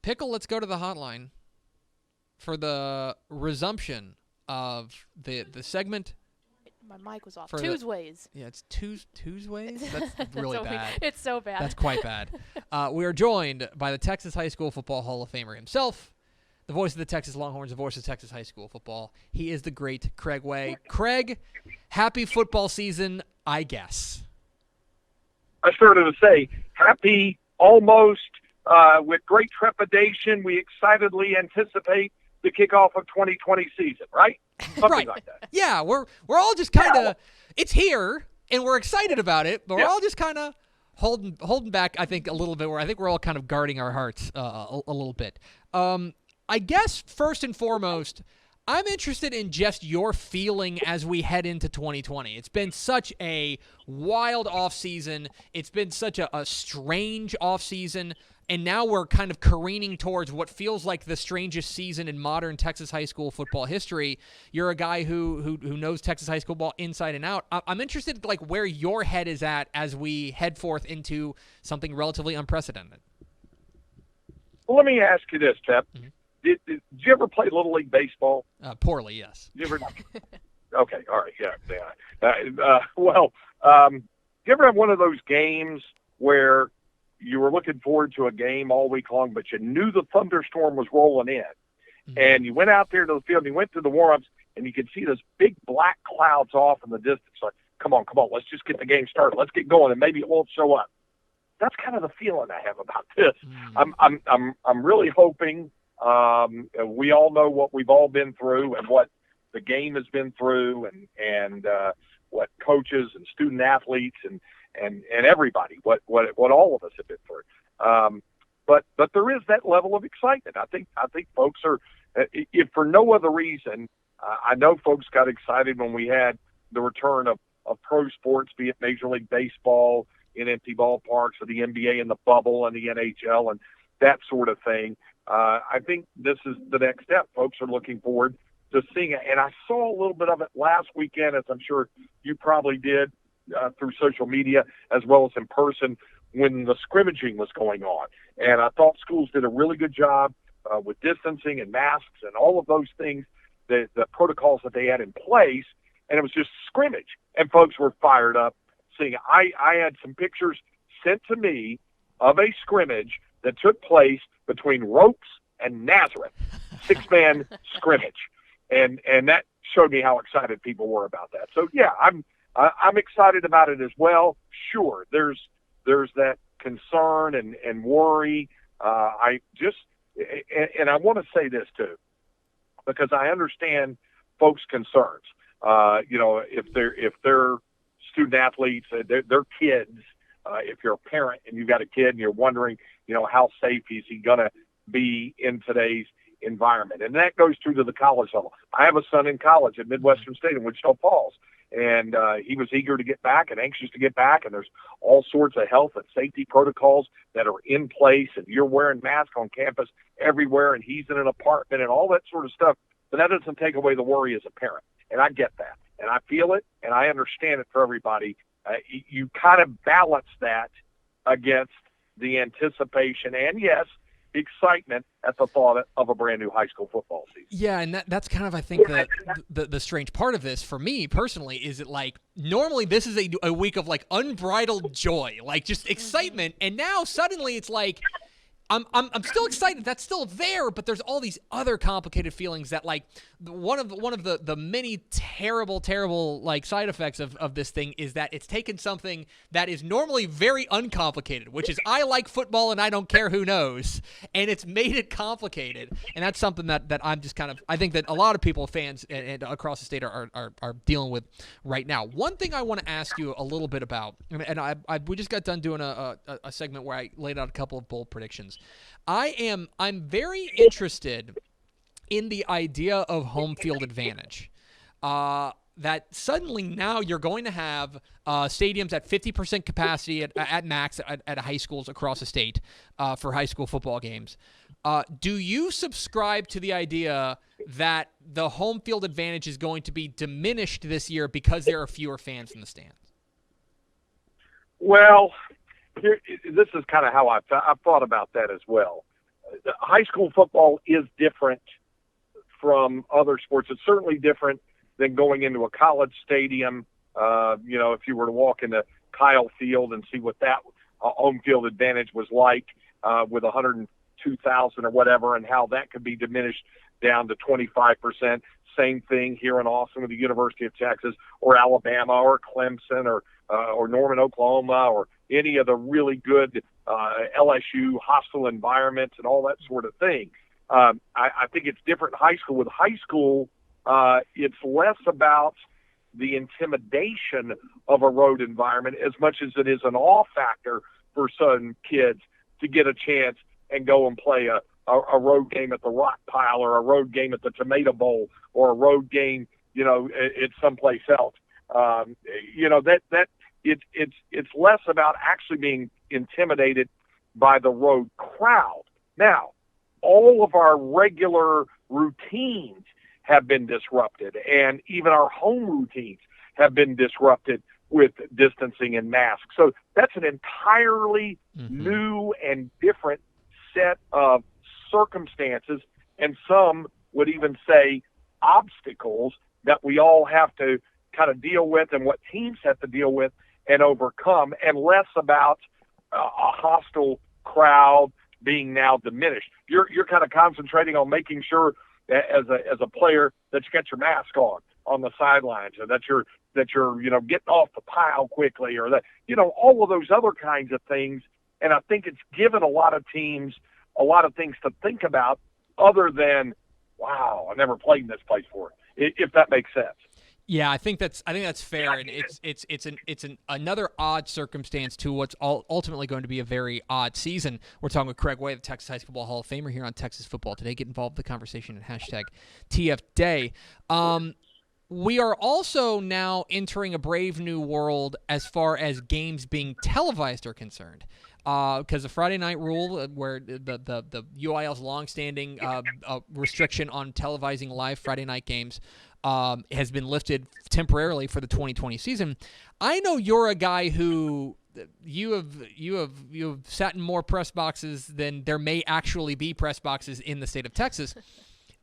Pickle, let's go to the hotline for the resumption of the segment. My mic was off. For Tuesdays. Yeah, it's Tuesdays? That's really bad. It's so bad. That's quite bad. We are joined by the Texas High School Football Hall of Famer himself, the voice of the Texas Longhorns, the voice of Texas High School football. He is the great Craig Way. Craig, happy football season, I guess. I started to say, happy almost, with great trepidation. We excitedly anticipate the kickoff of 2020 season, right? Something right. like that. Yeah, we're all just kind of, it's here, and we're excited about it, but we're all just kind of holding back, I think, a little bit. Where I think we're all kind of guarding our hearts a little bit. I guess, first and foremost, I'm interested in just your feeling as we head into 2020. It's been such a wild offseason. It's been such a strange offseason. And now we're kind of careening towards what feels like the strangest season in modern Texas high school football history. You're a guy who knows Texas high school ball inside and out. I'm interested like where your head is at as we head forth into something relatively unprecedented. Well, let me ask you this, Pep. Mm-hmm. Did you ever play Little League baseball? Poorly, yes. Did you ever? Okay, all right, yeah. Did you ever have one of those games where you were looking forward to a game all week long, but you knew the thunderstorm was rolling in, and you went out there to the field, and you went to the warm-ups, and you could see those big black clouds off in the distance. Like, come on, let's just get the game started. Let's get going, and maybe it won't show up. That's kind of the feeling I have about this. I'm really hoping. We all know what we've all been through and what the game has been through, and what coaches and student athletes and everybody, what all of us have been through. But there is that level of excitement. I think folks are, if for no other reason, I know folks got excited when we had the return of pro sports, be it Major League Baseball in empty ballparks, or the NBA in the bubble and the NHL and that sort of thing. I think this is the next step. Folks are looking forward to seeing it. And I saw a little bit of it last weekend, as I'm sure you probably did, through social media as well as in person when the scrimmaging was going on. And I thought schools did a really good job with distancing and masks and all of those things, the protocols that they had in place. And it was just scrimmage. And folks were fired up seeing it. I had some pictures sent to me of a scrimmage that took place between Ropes and Nazareth, 6-man scrimmage. And that showed me how excited people were about that. So, yeah, I'm excited about it as well. Sure, there's that concern and worry. I want to say this too, because I understand folks' concerns. If they're student athletes, they're kids. If you're a parent and you've got a kid and you're wondering, how safe is he going to be in today's environment? And that goes through to the college level. I have a son in college at Midwestern State in Wichita Falls, and he was eager to get back and anxious to get back, and there's all sorts of health and safety protocols that are in place, and you're wearing masks on campus everywhere, and he's in an apartment and all that sort of stuff. But that doesn't take away the worry as a parent, and I get that, and I feel it, and I understand it for everybody. You kind of balance that against the anticipation and, yes, excitement at the thought of a brand new high school football season. Yeah, and that's kind of, I think, the strange part of this for me personally is that, like, normally this is a week of, like, unbridled joy, like, just excitement, and now suddenly it's like I'm still excited. That's still there, but there's all these other complicated feelings that, like, one of the many terrible like side effects of this thing is that it's taken something that is normally very uncomplicated, which is I like football and I don't care who knows, and it's made it complicated. And that's something that I'm just kind of, I think that a lot of people, fans and across the state are dealing with right now. One thing I want to ask you a little bit about, and we just got done doing a segment where I laid out a couple of bold predictions. I'm very interested in the idea of home field advantage. That suddenly now you're going to have stadiums at 50% capacity at max at high schools across the state for high school football games. Do you subscribe to the idea that the home field advantage is going to be diminished this year because there are fewer fans in the stands? Well, this is kind of how I've thought about that as well. high school football is different from other sports. It's certainly different than going into a college stadium. If you were to walk into Kyle Field and see what that home field advantage was like with 102,000 or whatever, and how that could be diminished down to 25%. Same thing here in Austin with the University of Texas or Alabama or Clemson or Norman, Oklahoma, or any of the really good LSU hostile environments and all that sort of thing. I think it's different in high school. With high school, it's less about the intimidation of a road environment as much as it is an awe factor for some kids to get a chance and go and play a road game at the Rock Pile or a road game at the Tomato Bowl or a road game, at someplace else. It's less about actually being intimidated by the road crowd. Now, all of our regular routines have been disrupted, and even our home routines have been disrupted with distancing and masks. So that's an entirely new and different set of circumstances, and some would even say obstacles that we all have to kind of deal with, and what teams have to deal with and overcome, and less about a hostile crowd being now diminished. You're kind of concentrating on making sure that as a player that you get your mask on the sidelines, or that you're getting off the pile quickly, or that all of those other kinds of things. And I think it's given a lot of teams a lot of things to think about other than, wow, I never played in this place before, if that makes sense. Yeah, I think that's fair, and it's another odd circumstance to what's ultimately going to be a very odd season. We're talking with Craig Way, the Texas High School Hall of Famer, here on Texas Football Today. Get involved in the conversation at #TFDay. We are also now entering a brave new world as far as games being televised are concerned. Because the Friday night rule, where the UIL's longstanding restriction on televising live Friday night games has been lifted temporarily for the 2020 season. I know you're a guy who you have sat in more press boxes than there may actually be press boxes in the state of Texas.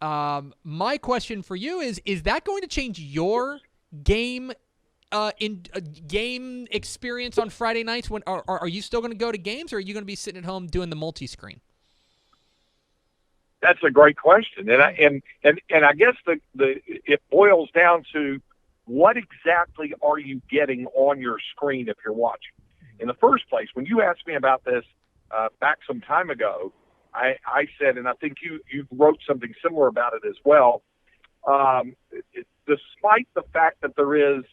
My question for you is that going to change your game game experience on Friday nights? When are you still going to go to games, or are you going to be sitting at home doing the multi-screen? That's a great question, and I guess it boils down to what exactly are you getting on your screen if you're watching. In the first place, when you asked me about this back some time ago, I said, and I think you wrote something similar about it as well. Despite the fact that there is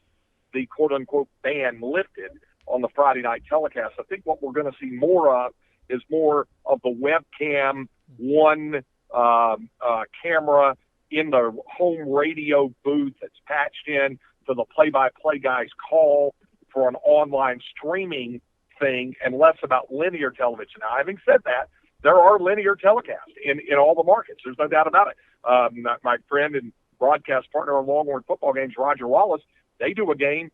the quote-unquote ban lifted on the Friday night telecast, I think what we're going to see more of is more of the webcam, one camera in the home radio booth that's patched in to the play-by-play guy's call for an online streaming thing, and less about linear television. Now, having said that, there are linear telecasts in all the markets. There's no doubt about it. My friend and broadcast partner on Longhorn football games, Roger Wallace, they do a game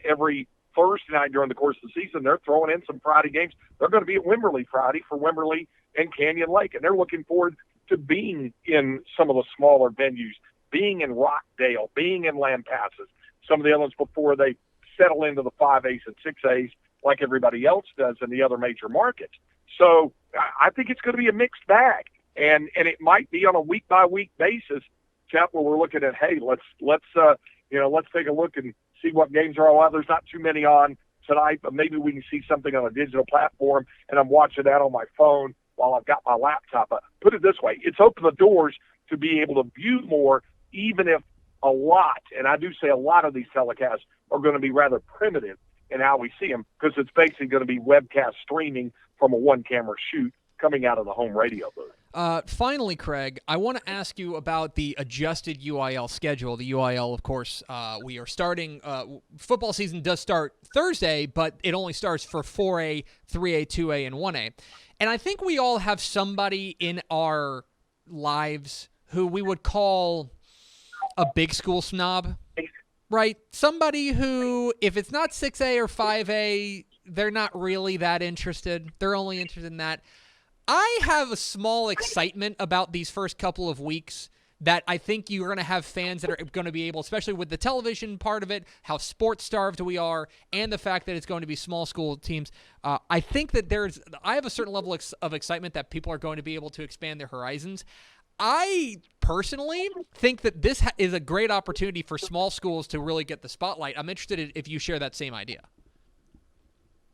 every Thursday night during the course of the season. They're throwing in some Friday games. They're going to be at Wimberley Friday for Wimberley and Canyon Lake, and they're looking forward to being in some of the smaller venues, being in Rockdale, being in Lampasas, some of the other ones before they settle into the 5As and 6As like everybody else does in the other major markets. So I think it's going to be a mixed bag, and it might be on a week-by-week basis, Jeff, where we're looking at, hey, let's take a look and see what games are on. There's not too many on tonight, but maybe we can see something on a digital platform, and I'm watching that on my phone while I've got my laptop. Put it this way, it's opened the doors to be able to view more, even if a lot, and I do say a lot of these telecasts are going to be rather primitive in how we see them, because it's basically going to be webcast streaming from a one-camera shoot coming out of the home radio booth. Finally, Craig, I want to ask you about the adjusted UIL schedule. The UIL, of course, we are starting football season does start Thursday, but it only starts for 4A, 3A, 2A, and 1A. And I think we all have somebody in our lives who we would call a big school snob, right? Somebody who, if it's not 6A or 5A, they're not really that interested. They're only interested in that. I have a small excitement about these first couple of weeks that I think you're going to have fans that are going to be able, especially with the television part of it, how sports starved we are, and the fact that it's going to be small school teams. I think that I have a certain level of excitement that people are going to be able to expand their horizons. I personally think that this is a great opportunity for small schools to really get the spotlight. I'm interested if you share that same idea.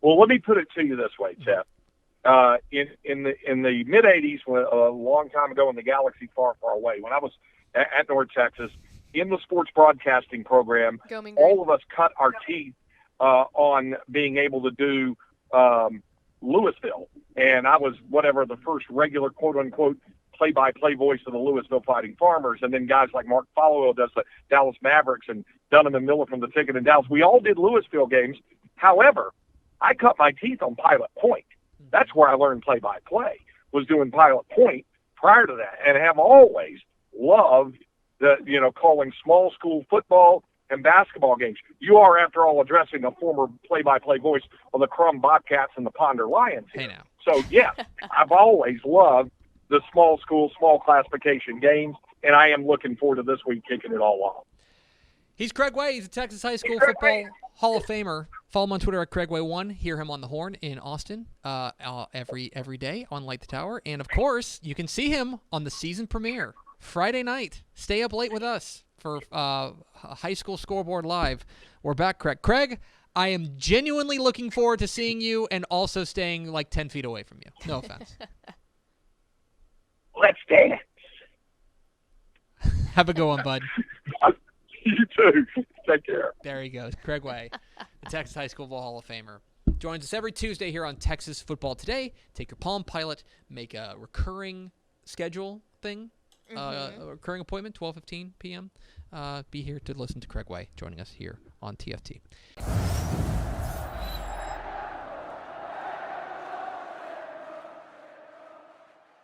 Well, let me put it to you this way, Jeff. In the mid '80s, a long time ago in the galaxy far, far away, when I was at North Texas in the sports broadcasting program, all of us cut our teeth on being able to do Louisville, and I was the first regular quote unquote play-by-play voice of the Louisville Fighting Farmers, and then guys like Mark Followill does the Dallas Mavericks, and Dunham and Miller from the Ticket in Dallas. We all did Louisville games. However, I cut my teeth on Pilot Point. That's where I learned play-by-play, was doing Pilot Point prior to that, and have always loved calling small school football and basketball games. You are, after all, addressing a former play-by-play voice of the Crum Bobcats and the Ponder Lions here. Hey now. So, yes, I've always loved the small school, small classification games, and I am looking forward to this week kicking it all off. He's Craig Way. He's a Texas High School Football Hall of Famer. Follow him on Twitter at CraigWay1. Hear him on the Horn in Austin every day on Light the Tower. And, of course, you can see him on the season premiere Friday night. Stay up late with us for High School Scoreboard Live. We're back, Craig. Craig, I am genuinely looking forward to seeing you and also staying like 10 feet away from you. No offense. Let's dance. Have a good one, bud. You too. Take care. There he goes. Craig Way, the Texas High School Football Hall of Famer. Joins us every Tuesday here on Texas Football Today. Take your Palm Pilot, make a recurring schedule thing, a recurring appointment, 12:15 p.m. Be here to listen to Craig Way joining us here on TFT.